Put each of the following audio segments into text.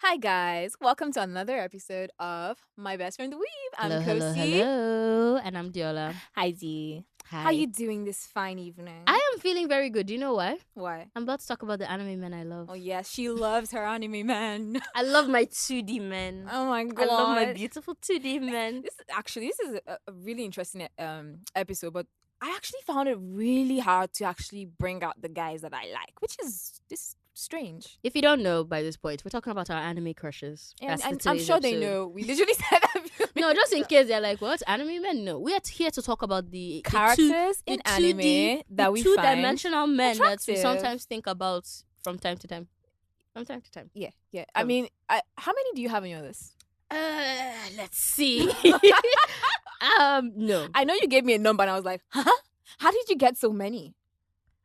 Hi guys, welcome to another episode of My Best Friend the Weeb. I'm Hello, hello, Kosy. hello. And I'm Deola. Hi Dee. Hi. How you doing this fine evening? I am feeling very good. Do you know why? Why? I'm about to talk about the anime men I love. Oh yes, she loves her anime men. I love my 2D men. Oh my god. I love my beautiful 2D men. This is a really interesting episode, but I actually found it really hard to actually bring out the guys that I like, which is this strange. If you don't know by this point, we're talking about our anime crushes. And That's I'm sure they episode. know. We literally said that. No, just in case they're like, what? Anime men? No. We are here to talk about the characters in anime that we find two-dimensional men that we attractive. sometimes think about from time to time. Yeah. I mean, how many do you have on your list? Let's see. No. I know you gave me a number and I was like, huh? How did you get so many?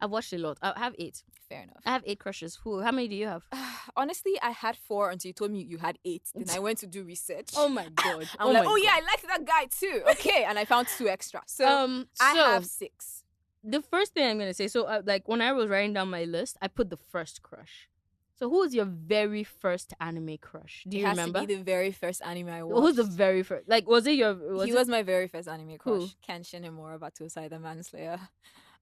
I've watched a lot. I have 8. Fair enough. I have 8 crushes. How many do you have? Honestly, I had 4 until you told me you had 8. Then I went to do research. Oh my god. I'm like, yeah, I liked that guy too. Okay. And I found 2 extra. So I have 6. The first thing I'm going to say, like when I was writing down my list, I put the first crush. So who was your very first anime crush? Do you remember? It has to be the very first anime I watched. Who's the very first? Like, was it your... He was my very first anime crush. Who? Kenshin Himura Batusai, the Manslayer.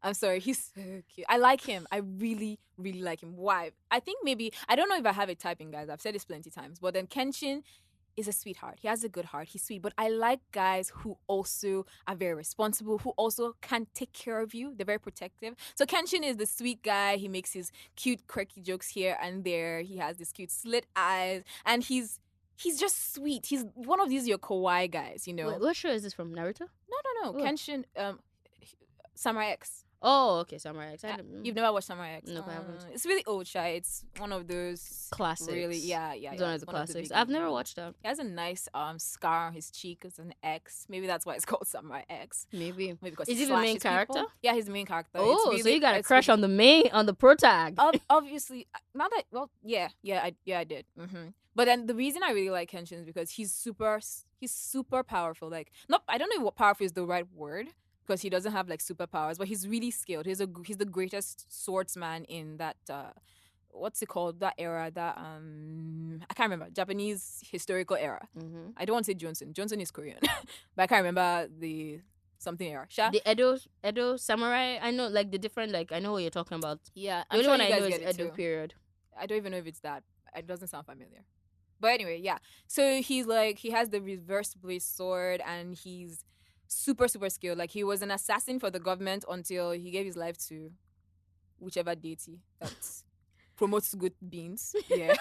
I'm sorry, he's so cute. I like him. I really, really like him. Why? I think maybe, I don't know if I have a typing, guys. I've said this plenty times. But then Kenshin is a sweetheart. He has a good heart. He's sweet. But I like guys who also are very responsible, who also can take care of you. They're very protective. So Kenshin is the sweet guy. He makes his cute, quirky jokes here and there. He has this cute slit eyes. And he's just sweet. He's one of these your kawaii guys, you know. Wait, what show is this from? Naruto? No. Oh. Kenshin, Samurai X. Oh, okay, Samurai X. You've never watched Samurai X? No, I haven't. It's really old, Shy. It's one of those Classics. Really, yeah. It's one of the big classics. big I've never ones. watched that. He has a nice scar on his cheek. It's an X. Maybe that's why it's called Samurai X. Maybe because is he the main character? People. Yeah, he's the main character. Oh, really, so you got a crush on the pro tag. Obviously, not that. Well, yeah, I did. Mm-hmm. But then the reason I really like Kenshin is because he's super powerful. Like, I don't know what powerful is the right word, because he doesn't have like superpowers, but he's really skilled. He's the greatest swordsman in that what's it called, that era, that I can't remember, Japanese historical era. Mm-hmm. I don't want to say Johnson is Korean. But I can't remember the something era. Sha? The Edo samurai. I know, like the different, like I know what you're talking about. Yeah, the only one I know is Edo period. I don't even know if it's that. It doesn't sound familiar. But anyway, yeah. So he has the reverse blade sword, and he's super, super skilled. Like, he was an assassin for the government until he gave his life to whichever deity that promotes good beans. Yeah.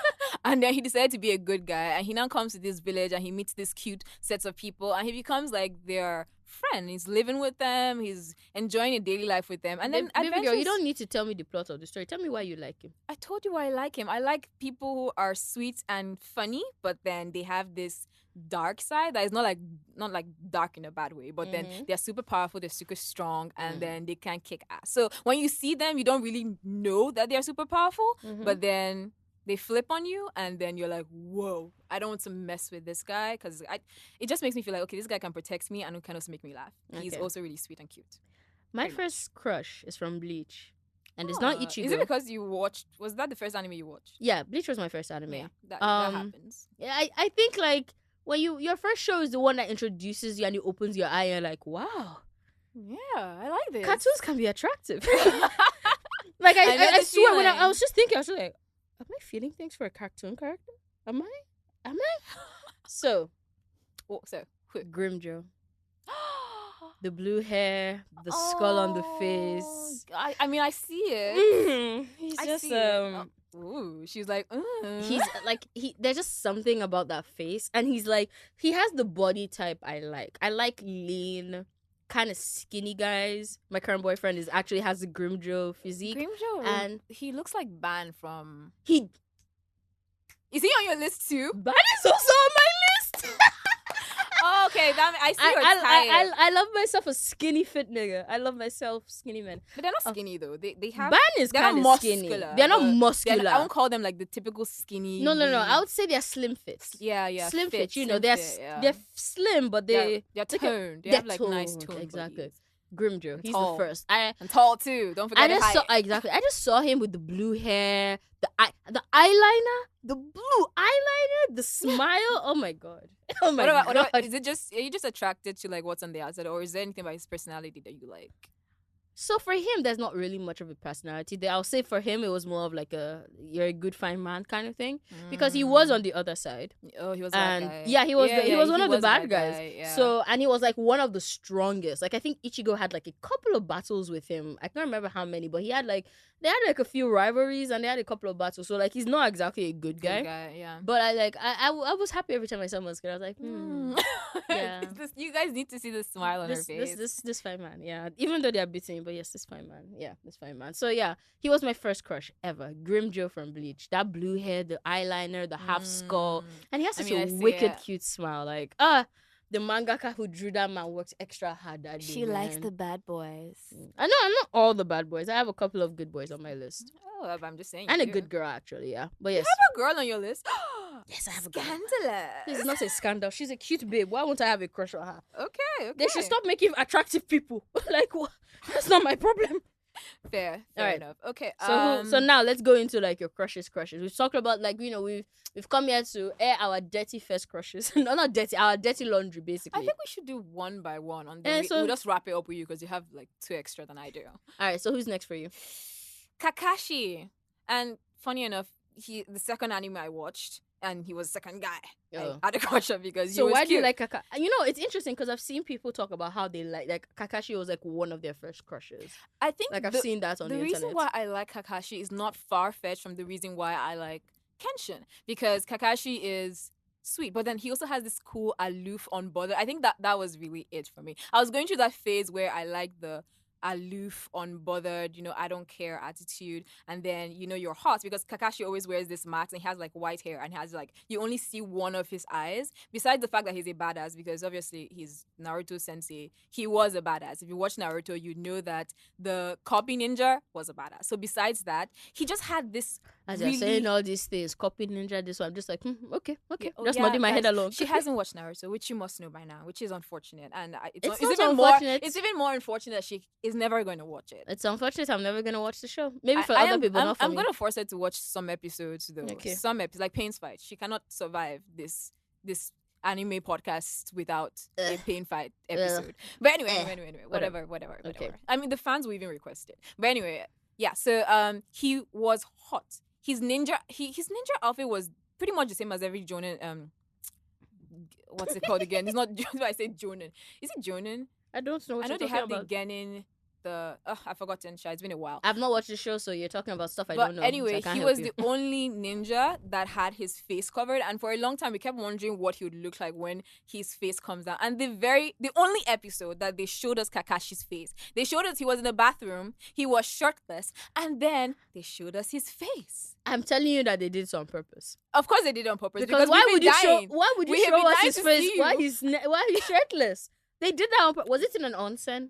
And then he decided to be a good guy, and he now comes to this village and he meets this cute sets of people, and he becomes like their friend. He's living with them, he's enjoying a daily life with them. And then baby girl, you don't need to tell me the plot of the story. Tell me why you like him. I told you why I like him. I like people who are sweet and funny, but then they have this dark side that is not like dark in a bad way, but then they're super powerful, they're super strong, and then they can kick ass. So when you see them, you don't really know that they're super powerful, but then they flip on you, and then you're like, whoa, I don't want to mess with this guy, because it just makes me feel like, okay, this guy can protect me and can also make me laugh. Okay. He's also really sweet and cute. My first crush is from Bleach. And it's not Ichigo. Is it because you watched, was that the first anime you watched? Yeah, Bleach was my first anime. Yeah, that happens. Yeah, I think like when your first show is the one that introduces you and it opens your eye and you're like, wow. Yeah, I like this. Cartoons can be attractive. Like I swear, when I was just thinking, I was just like, am I feeling things for a cartoon character? Am I? So Grimjo. The blue hair, the skull on the face. I mean, I see it. He's I just see it. Ooh, she's like, he's like there's just something about that face, and he's like, he has the body type I like. I like lean, kind of skinny guys. My current boyfriend actually has a Grimjo physique. Grimjo, and he looks like Ban from. Is he on your list too? Ban is also on my list. Oh, okay, I see your type. I love myself a skinny fit nigga. I love myself skinny men. But they're not skinny though. They have. Ban is kind of skinny. They're not muscular. I won't call them like the typical skinny. No. I would say they're slim fits. Yeah. Slim fit. You know, they're slim, but they're toned. They have like nice toned. Exactly. Bodies. Grimjo. He's tall. the first. And tall too. Don't forget the height. I just saw him with the blue hair, the eyeliner, the blue eyeliner, the smile. Oh my god. Oh my god. What about, are you just attracted to like what's on the outside, or is there anything about his personality that you like? So for him, there's not really much of a personality there. I'll say for him, it was more of like you're a good fine man kind of thing, because he was on the other side. Oh, he was that guy. Yeah, he was one of the bad guys. Yeah. So, and he was like one of the strongest. Like I think Ichigo had like a couple of battles with him. I can't remember how many, but they had like a few rivalries and they had a couple of battles. So like he's not exactly a good guy. Yeah. But I was happy every time I saw him on screen. I was like, yeah. You guys need to see the smile on her face. This fine man, yeah. Even though they're beating, but yes, this fine man, yeah, this fine man. So yeah, he was my first crush ever. Grimjo from Bleach. That blue hair, the eyeliner, the half skull, and he has such a wicked cute smile. Like the mangaka who drew that man works extra hard that day. She likes the bad boys. I know, I'm not all the bad boys. I have a couple of good boys on my list. Oh, I'm just saying. And a good girl, actually, yeah. But yes. You have a girl on your list? Yes, I have a girl. Scandalous. This is not a scandal. She's a cute babe. Why won't I have a crush on her? Okay. They should stop making attractive people. Like, what? That's not my problem. Fair enough. Okay. So now let's go into like your crushes. We've talked about like, you know, we've come here to air our dirty first crushes. No, not dirty. Our dirty laundry, basically. I think we should do one by one. We'll just wrap it up with you because you have like 2 extra than I do. All right. So who's next for you? Kakashi. And funny enough, the second anime I watched, and he was the second guy. I had a crush on because he was why cute. do you like Kakashi? You know, it's interesting because I've seen people talk about how they like Kakashi was like one of their first crushes. I think like I've seen that on the internet. The reason why I like Kakashi is not far-fetched from the reason why I like Kenshin, because Kakashi is sweet, but then he also has this cool aloof unbothered. I think that was really it for me. I was going through that phase where I like the aloof, unbothered, you know, I don't care attitude, and then, you know, you're hot because Kakashi always wears this mask and he has like white hair and has like, you only see one of his eyes, besides the fact that he's a badass because obviously he's Naruto sensei. He was a badass. If you watch Naruto, you know that the copy ninja was a badass. So besides that, he just had this as you're saying all these things, copy ninja, this one, I'm just like, okay, yeah, just nodding my head along. She hasn't watched Naruto, which you must know by now, which is unfortunate, and it's even more unfortunate that she is never going to watch it. It's unfortunate I'm never going to watch the show. Maybe for other people, not for me. I'm going to force her to watch some episodes though. Okay. Some episodes, like Pain's Fight. She cannot survive this anime podcast without a Pain Fight episode. But anyway, whatever. Okay. I mean, the fans will even request it. But anyway, yeah. So he was hot. His ninja outfit was pretty much the same as every Jonin. What's it called again? It's not. I say Jonin. Is it Jonin? I don't know. I know they have the Genin. I've forgotten. It's been a while. I've not watched the show, so you're talking about stuff I don't know. Anyway, so he was the only ninja that had his face covered, and for a long time we kept wondering what he would look like when his face comes down. And the only episode that they showed us Kakashi's face, they showed us he was in the bathroom, he was shirtless, and then they showed us his face. I'm telling you that they did so on purpose. Of course they did it on purpose. Because why would you show us his face while he's shirtless? They did that on purpose. Was it in an onsen?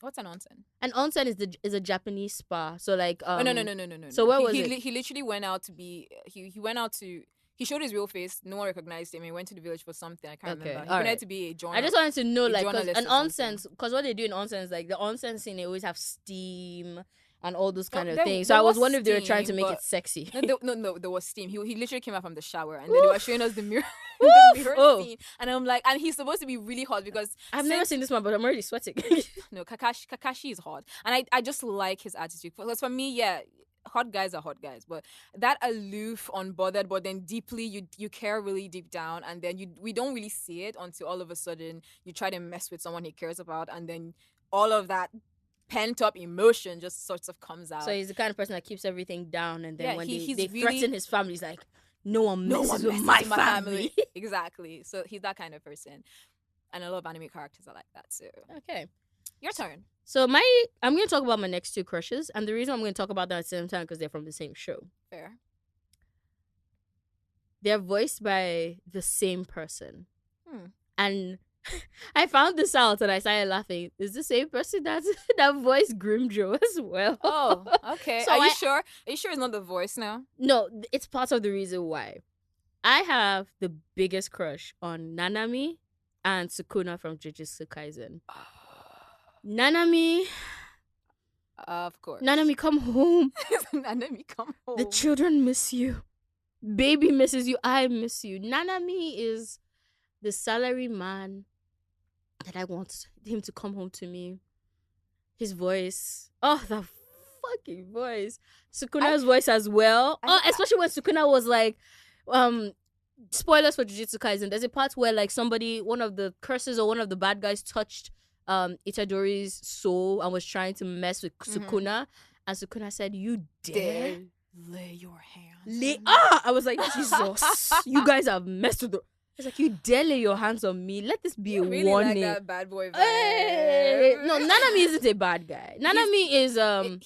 What's an onsen? An onsen is a Japanese spa. So like no. So where was it? He literally went out to be he showed his real face. No one recognized him. He went to the village for something. I can't remember. He wanted to be a journalist. I just wanted to know, like, cause an onsen, because what they do in onsens, like the onsen scene, they always have steam and all those kind of things. So I was wondering if they were trying to make it sexy. No, there was steam. He literally came out from the shower and then they were showing us the mirror. The mirror scene. And I'm like, and he's supposed to be really hot because I've never seen this one, but I'm already sweating. No, Kakashi is hot. And I just like his attitude. Because for me, yeah, hot guys are hot guys, but that aloof, unbothered, but then deeply you care really deep down, and then we don't really see it until all of a sudden you try to mess with someone he cares about, and then all of that pent up emotion just sort of comes out. So he's the kind of person that keeps everything down, and then when they threaten his family, he's like, no one messes with my family. Exactly. So he's that kind of person, and a lot of anime characters are like that. So okay, your turn. So I'm going to talk about my next 2 crushes, and the reason I'm going to talk about them at the same time because they're from the same show. Fair. They're voiced by the same person. And I found this out and I started laughing. It's the same person that voiced Grimjo as well. Oh, okay. So are you sure? Are you sure it's not the voice now? No, it's part of the reason why. I have the biggest crush on Nanami and Sukuna from Jujutsu Kaisen. Nanami, Of course. Nanami, come home. Nanami, come home. The children miss you. Baby misses you. I miss you. Nanami is the salary man that I want him to come home to me. His voice. Oh, the fucking voice. Sukuna's voice as well. Especially when Sukuna was like, spoilers for Jujutsu Kaisen. There's a part where like one of the curses or one of the bad guys touched Itadori's soul and was trying to mess with Sukuna. And Sukuna said, "You dare lay your hands." I was like, Jesus, you guys have messed with the. It's like, you dare lay your hands on me. Let this be a really warning. Like that bad boy vibe. Hey! No, Nanami isn't a bad guy. Nanami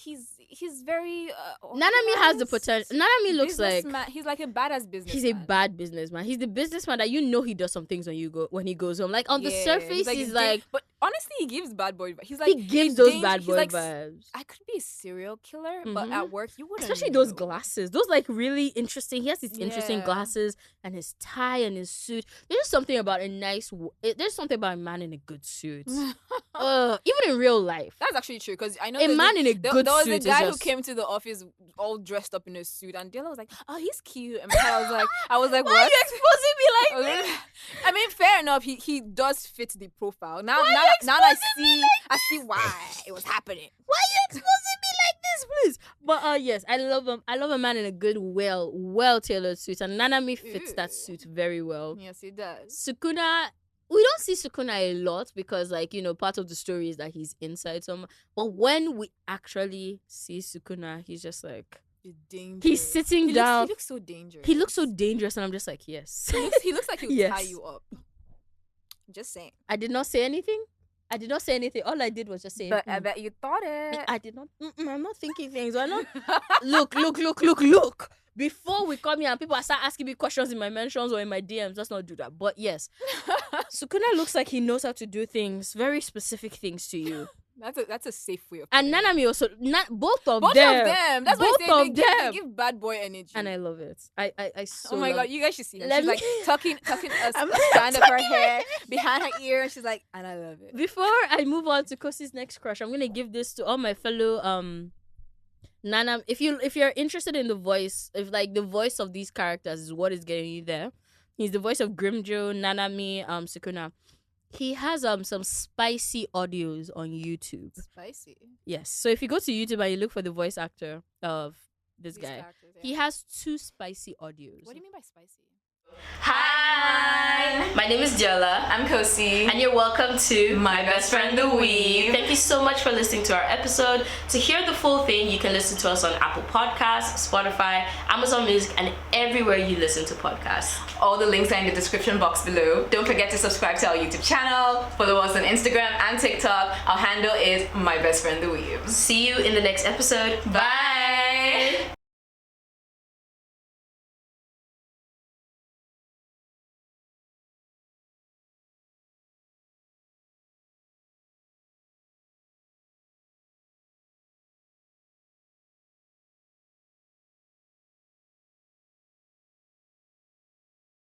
he's very Nanami has the potential. Nanami looks like he's like a badass businessman. He's a bad businessman. He's the businessman that he does some things when he goes home. Like on the surface, he's like but honestly, he gives bad boy. He's like he gives those bad boy vibes. I could be a serial killer, but at work you wouldn't. Especially those glasses. Those like really interesting. He has these interesting glasses and his tie and his suit. There's something about there's something about a man in a good suit. Even in real life. That's actually true because I know a man in a good suit. There was a guy who came to the office all dressed up in a suit, and Deola was like, "Oh, he's cute." And I was like, "Why what? are you exposing me like this?" I mean, fair enough. He does fit the profile. Now I see why it was happening. Why are you exposing me like this, please? But yes, I love him. I love a man in a good, well tailored suit, and Nanami fits that suit very well. Yes, he does. Sukuna. We don't see Sukuna a lot because, like, part of the story is that he's inside some. But when we actually see Sukuna, he's just like... He's sitting down. He looks so dangerous. He looks so dangerous, and I'm just like, yes. He looks like he'll tie you up. Just saying. I did not say anything. All I did was just say... But I bet you thought it. I did not... I'm not thinking things. I'm not... Look. Before we come here and people start asking me questions in my mentions or in my DMs, let's not do that. But yes, Sukuna looks like he knows how to do things, very specific things to you. That's a safe way of and Nanami also, both of them. That's both why of them. They give bad boy energy. And I love it. I so oh my love God, you guys should see her. Let She's me... like tucking a strand of her hair behind her ear. And she's like, and I love it. Before I move on to Kosy's next crush, I'm going to give this to all my fellow... Nana, if you're interested in the voice, if like the voice of these characters is what is getting you there, he's the voice of Grimjo, Nanami, Sukuna. He has some spicy audios on YouTube. Spicy. Yes. So if you go to YouTube and you look for the voice actor of this guy, he has 2 spicy audios. What do you mean by spicy? Hi, my name is Deola. I'm Kosy. And you're welcome to My Best Friend the Weeb. Thank you so much for listening to our episode. To hear the full thing, you can listen to us on Apple Podcasts, Spotify, Amazon Music, and everywhere you listen to podcasts. All the links are in the description box below. Don't forget to subscribe to our YouTube channel. Follow us on Instagram and TikTok. Our handle is My Best Friend the Weeb. See you in the next episode. Bye!